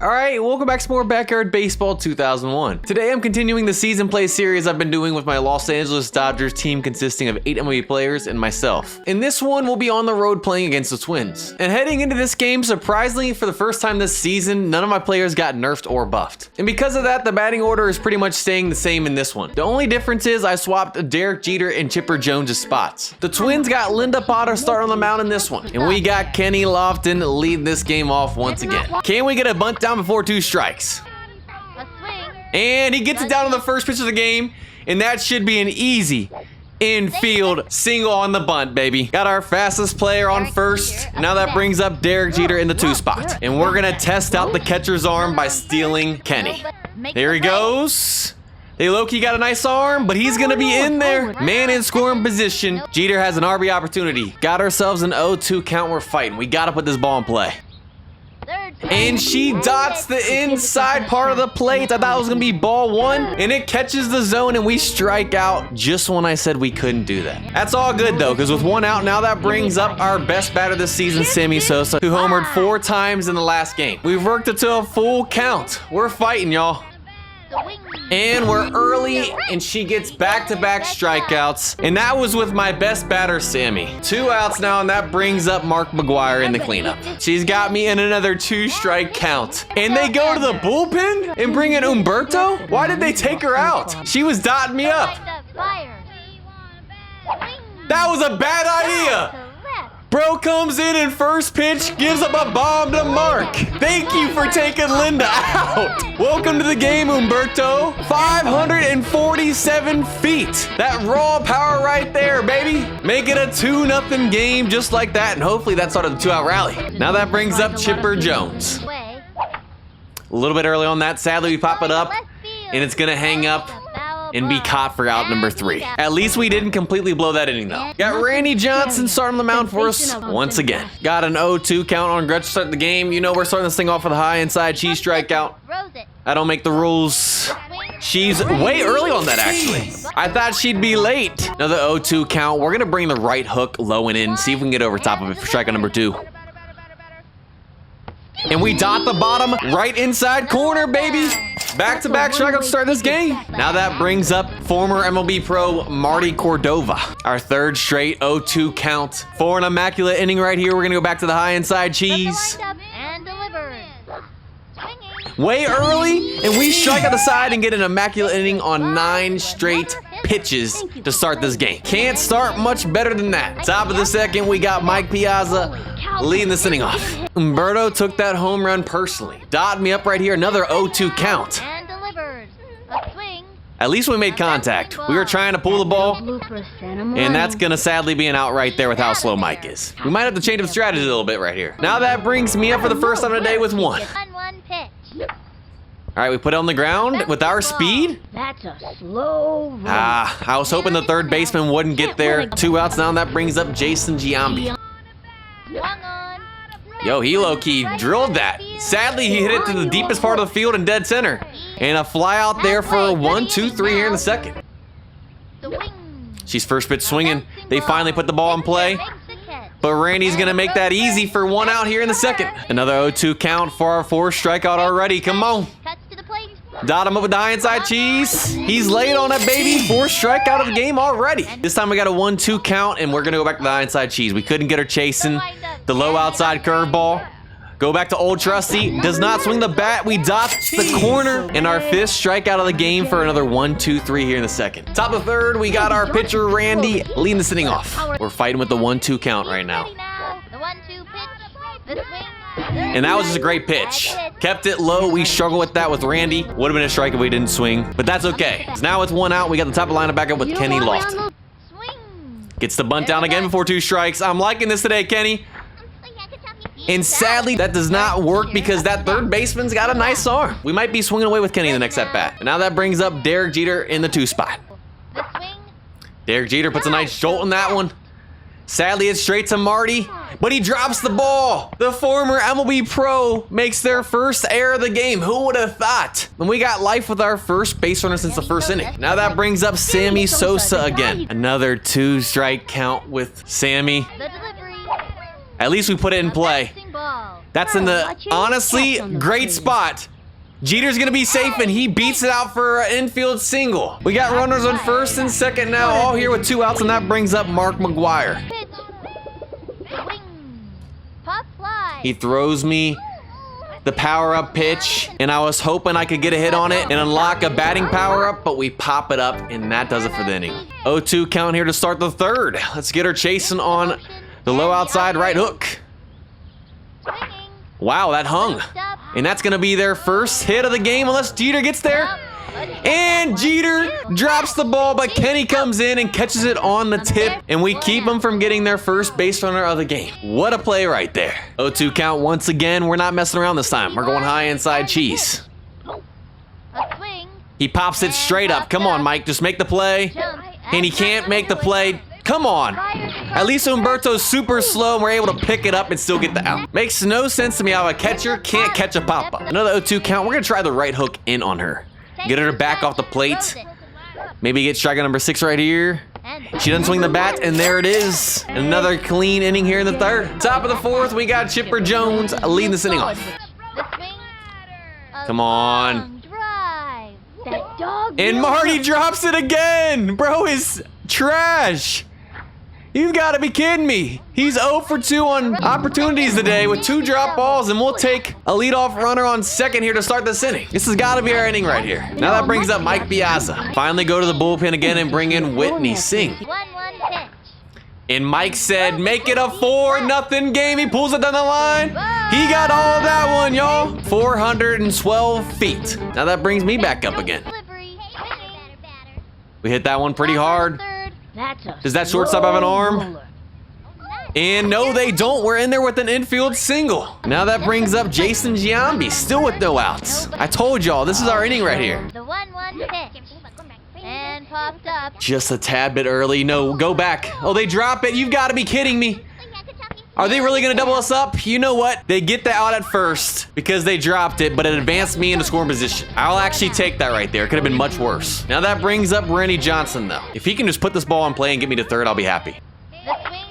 Alright, welcome back to more Backyard Baseball 2001. Today I'm continuing the season play series I've been doing with my Los Angeles Dodgers team consisting of 8 MLB players and myself. In this one, we'll be on the road playing against the Twins. And heading into this game, surprisingly, for the first time this season, none of my players got nerfed or buffed. And because of that, the batting order is pretty much staying the same in this one. The only difference is I swapped Derek Jeter and Chipper Jones' spots. The Twins got Linda Potter starting on the mound in this one. And we got Kenny Lofton leading this game off once again. Can we get a bunt down before 2 strikes? And he gets it down on the first pitch of the game, and that should be an easy infield single on the bunt, baby. Got our fastest player on first. Now that brings up Derek Jeter in the 2 spot. And we're gonna test out the catcher's arm by stealing Kenny. There he goes. They low-key got a nice arm, but he's gonna be in there. Man in scoring position. Jeter has an RB opportunity. Got ourselves an 0-2 count. We're fighting. We gotta put this ball in play. And she dots the inside part of the plate. I thought it was gonna be ball 1, and it catches the zone, and we strike out just when I said we couldn't do that. That's all good though, because with 1 out, now that brings up our best batter this season, Sammy Sosa, who homered 4 times in the last game. We've worked it to a full count. We're fighting, y'all. And we're early, and she gets back-to-back strikeouts. And that was with my best batter, Sammy. 2 outs now, and that brings up McGwire in the cleanup. She's got me in another 2-strike count. And they go to the bullpen and bring in Umberto? Why did they take her out? She was dotting me up. That was a bad idea. Bro comes in and first pitch gives up a bomb to Mark. Thank you for taking Linda out. Welcome to the game, Umberto. 547 feet. That raw power right there, baby. Make it a 2-0 game just like that, and hopefully that started the 2-out rally. Now that brings up Chipper Jones. A little bit early on that. Sadly, we pop it up, and it's gonna hang up and be caught for out number 3. At least we didn't completely blow that inning though. Got Randy Johnson starting on the mound for us once again. Got an 0-2 count on Gretsch to start the game. You know we're starting this thing off with a high inside cheese strikeout. I don't make the rules. She's way early on that actually. I thought she'd be late. Another 0-2 count. We're gonna bring the right hook low and in, see if we can get over top of it for strikeout number 2. And we dot the bottom right inside corner, baby. Back-to-back strikeouts to start this game. Now that brings up former MLB pro Marty Cordova. Our 3rd straight 0-2 count. For an immaculate inning right here, we're gonna go back to the high inside cheese. Way early, and we strike out the side and get an immaculate inning on 9 straight pitches to start this game. Can't start much better than that. Top of the 2nd, we got Mike Piazza leading this inning off. Umberto took that home run personally. Dotted me up right here, another 0-2 count. At least we made contact. We were trying to pull the ball, and that's gonna sadly be an out right there with how slow Mike is. We might have to change up strategy a little bit right here. Now that brings me up for the first time today with 1. All right, we put it on the ground with our speed. That's a slow run. I was hoping the 3rd baseman wouldn't get there. 2 outs now, and that brings up Jason Giambi. Yo, he low-key drilled that. Sadly, he hit it to the deepest part of the field in dead center. And a fly out there for a 1-2-3 here in the 2nd. She's first pitch swinging. They finally put the ball in play. But Randy's gonna make that easy for 1 out here in the 2nd. Another 0-2 count for our 4th strikeout already. Come on. Dot him up with the high inside cheese. He's late on it, baby. 4th strikeout of the game already. This time we got a 1-2 count, and we're gonna go back to the high inside cheese. We couldn't get her chasing the low outside curveball. Go back to old trusty. Does not swing the bat. We dot the corner, and our 5th strikeout of the game for another 1-2-3 here in the 2nd. Top of the 3rd, we got our pitcher Randy leading this inning off. We're fighting with the 1-2 count right now. And that was just a great pitch. Kept it low. We struggled with that with Randy. Would have been a strike if we didn't swing, but that's okay. So now with 1 out, we got the top of the lineup back up with Kenny Lofton. Gets the bunt down again before 2 strikes. I'm liking this today, Kenny. And sadly, that does not work because that 3rd baseman's got a nice arm. We might be swinging away with Kenny in the next at-bat. And now that brings up Derek Jeter in the 2 spot. Derek Jeter puts a nice jolt in that one. Sadly, it's straight to Marty, but he drops the ball. The former MLB pro makes their first error of the game. Who would have thought? And we got life with our first base runner since the 1st inning. Now that brings up Sammy Sosa again. Another 2-strike count with Sammy. At least we put it in play. That's in the, Watch your honestly, steps on those great trees. spot. Jeter's gonna be safe, and he beats it out for an infield single. We got runners on first and second now, all here with 2 outs, and that brings up Mark McGwire. Pitch. Swing. Pop fly. He throws me the power-up pitch, and I was hoping I could get a hit on it and unlock a batting power-up, but we pop it up, and that does it for the inning. 0-2 count here to start the third. Let's get her chasing on the low outside right hook. Swinging. Wow, that hung. And that's gonna be their first hit of the game unless Jeter gets there. And Jeter drops the ball, but Kenny comes in and catches it on the tip, and we keep them from getting their first base runner of the game. What a play right there. 0-2 count once again. We're not messing around this time. We're going high inside cheese. A swing. He pops it straight up. Come on, Mike, just make the play. Jump. And he can't make the play. Come on. At least Humberto's super slow and we're able to pick it up and still get the out. Makes no sense to me how a catcher can't catch a pop-up. Another 0-2 count. We're gonna try the right hook in on her. Get her back off the plate. Maybe get strikeout number 6 right here. She doesn't swing the bat, and there it is. Another clean inning here in the third. Top of the fourth, we got Chipper Jones leading this inning off. The swing. A Come on. long drive. That dog. And Marty drops it again. Bro is trash. You've got to be kidding me. He's 0 for 2 on opportunities today with 2 drop balls, and we'll take a leadoff runner on second here to start this inning. This has got to be our inning right here. Now that brings up Mike Piazza. Finally go to the bullpen again and bring in Whitney Singh. 1-1 pitch. And Mike said, make it a 4-0 game. He pulls it down the line. He got all of that one, y'all. 412 feet. Now that brings me back up again. Delivery. Swinging. We hit that one pretty hard. Third. That's a Does that shortstop have an slow arm? roller. And no, they don't. We're in there with an infield single. Now that brings up Jason Giambi, still with no outs. I told y'all, this is our inning right here. The 1-1 pitch. And popped up. Just a tad bit early. No, go back. Oh, they drop it. You've got to be kidding me. Are they really going to double us up? You know what? They get the out at first because they dropped it, but it advanced me into scoring position. I'll actually take that right there. It could have been much worse. Now that brings up Randy Johnson, though. If he can just put this ball in play and get me to third, I'll be happy. The swing.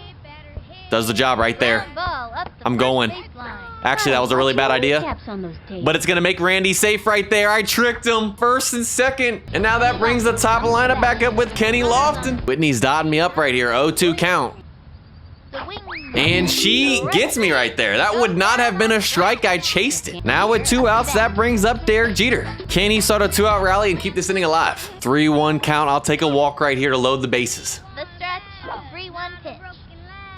Does the job right there. Ball up the I'm first going. baseline. Actually, that was a really bad idea. Caps on those tapes. But it's going to make Randy safe right there. I tricked him. First and second. And now that brings the top lineup back up with Kenny Lofton. Whitney's dotting me up right here. 0-2 count. The wing. And she gets me right there. That would not have been a strike. I chased it. Now with 2 outs, that brings up Derek Jeter. Can he start a 2-out rally and keep this inning alive? 3-1 count. I'll take a walk right here to load the bases. The stretch. 3-1 pitch.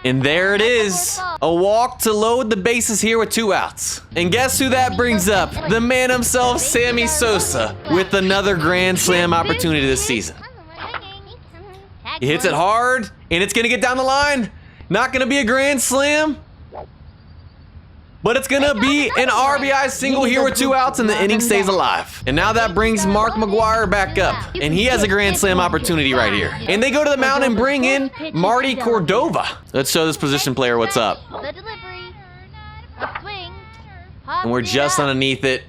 And there it is. A walk to load the bases here with 2 outs. And guess who that brings up? The man himself, Sammy Sosa, with another grand slam opportunity this season. He hits it hard, and it's going to get down the line. Not going to be a grand slam, but it's going to be an RBI single here with 2 outs, and the inning stays alive. And now that brings Mark McGwire back up, and he has a grand slam opportunity right here. And they go to the mound and bring in Marty Cordova. Let's show this position player what's up. The delivery. A swing. And we're just underneath it.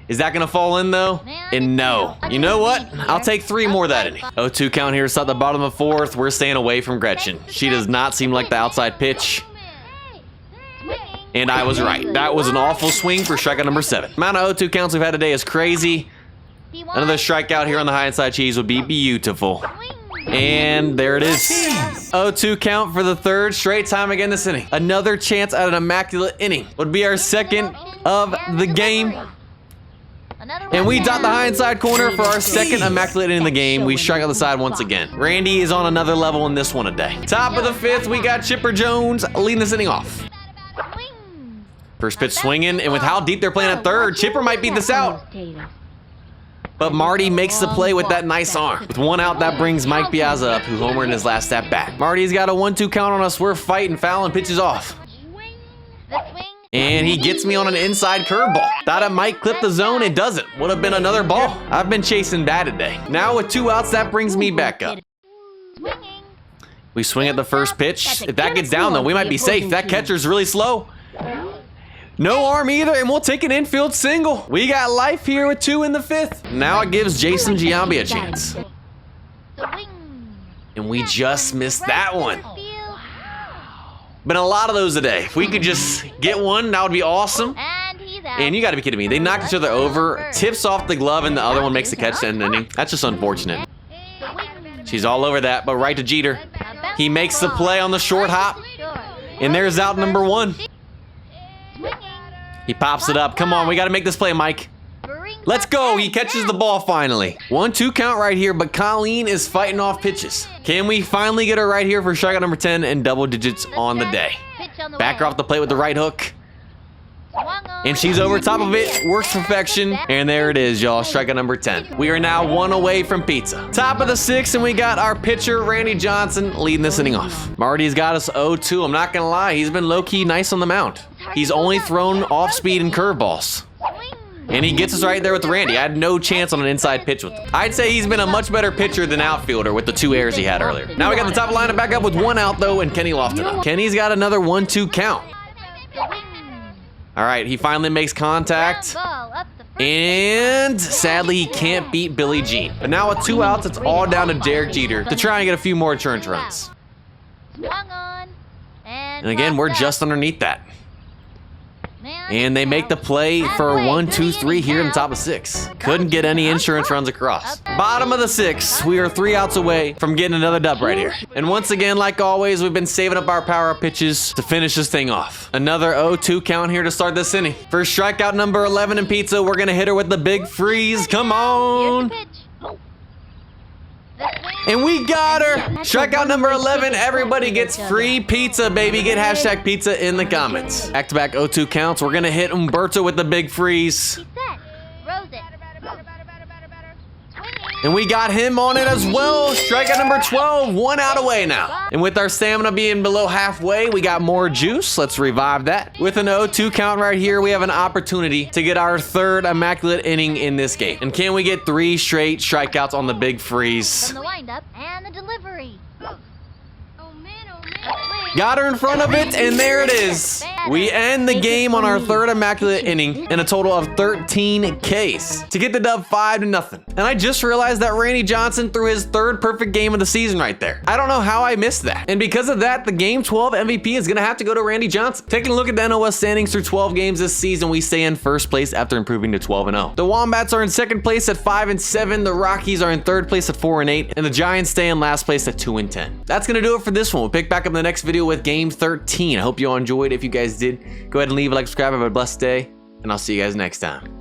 Is that going to fall in, though? And no. You know what? I'll take 3 more that inning. 0-2 count here. It's at the bottom of 4th. We're staying away from Gretchen. She does not seem like the outside pitch. And I was right. That was an awful swing for strikeout number 7. The amount of 0-2 counts we've had today is crazy. Another strikeout here on the high inside cheese would be beautiful. And there it is. 0-2 count for the 3rd straight time again this inning. Another chance at an immaculate inning. Would be our 2nd of the game. And we dot the high inside corner for our 2nd immaculate inning in the game. We strike out the side once again. Randy is on another level in this one today. Top of the 5th, we got Chipper Jones leading this inning off. First pitch swinging, and with how deep they're playing at 3rd, Chipper might beat this out. But Marty makes the play with that nice arm. With 1 out, that brings Mike Piazza up, who homered in his last at bat. Marty's got a 1-2 count on us. We're fighting foul and pitches off. The swing. And he gets me on an inside curveball. Thought it might clip the zone. It doesn't. Would have been another ball. I've been chasing bad today. Now with 2 outs, that brings me back up. Swinging. We swing at the first pitch. If that gets down, though, we might be safe. That catcher's really slow. No arm either, and we'll take an infield single. We got life here with 2 in the 5th. Now it gives Jason Giambi a chance. The wing. And we just missed that one. Been a lot of those today. If we could just get one, that would be awesome. And he's out. And you gotta be kidding me. They knocked each other over, tips off the glove, and the other one makes the catch to end the inning. That's just unfortunate. She's all over that, but right to Jeter. He makes the play on the short hop. And there's out number 1. He pops it up. Come on, we gotta make this play, Mike. Let's go. He catches the ball finally. 1-2 count right here, but Colleen is fighting off pitches. Can we finally get her right here for strikeout number 10 and double digits on the day? Back her off the plate with the right hook. And she's over top of it. Works perfection. And there it is, y'all. Strikeout number 10. We are now 1 away from pizza. Top of the 6th, and we got our pitcher, Randy Johnson, leading this inning off. Marty's got us 0-2. I'm not going to lie. He's been low-key nice on the mound. He's only thrown off-speed and curveballs. And he gets us right there with Randy. I had no chance on an inside pitch with him. I'd say he's been a much better pitcher than outfielder with the 2 errors he had earlier. Now we got the top lineup back up with 1 out, though, and Kenny lofted up. Kenny's got another 1-2 count. All right, he finally makes contact. And sadly, he can't beat Billie Jean. But now with 2 outs, it's all down to Derek Jeter to try and get a few more insurance runs. And again, we're just underneath that. And they make the play for 1-2-3 here in the top of 6. Couldn't get any insurance runs across. Bottom of the 6th, we are 3 outs away from getting another dub right here. And once again, like always, we've been saving up our power-up pitches to finish this thing off. Another 0-2 count here to start this inning. For strikeout number 11 in pizza, we're gonna hit her with the big freeze. Come on! And we got her! Strikeout number 11, everybody gets free pizza, baby. Get hashtag pizza in the comments. Back-to-back 0-2 counts. We're gonna hit Umberto with the big freeze. And we got him on it as well. Strikeout number 12, 1 out away now. And with our stamina being below halfway, we got more juice. Let's revive that. With an 0-2 count right here, we have an opportunity to get our 3rd immaculate inning in this game. And can we get 3 straight strikeouts on the big freeze? From the windup and the delivery. Got her in front of it, and there it is. We end the game on our 3rd immaculate inning in a total of 13 Ks to get the dub 5-0. And I just realized that Randy Johnson threw his 3rd perfect game of the season right there. I don't know how I missed that. And because of that, the Game 12 MVP is gonna have to go to Randy Johnson. Taking a look at the NOS standings through 12 games this season, we stay in 1st place after improving to 12-0. The Wombats are in 2nd place at 5-7. The Rockies are in 3rd place at 4-8. And the Giants stay in last place at 2-10. That's gonna do it for this one. We'll pick back up in the next video with Game 13. I hope you all enjoyed. If you guys did, go ahead and leave a like, subscribe, have a blessed day, and I'll see you guys next time.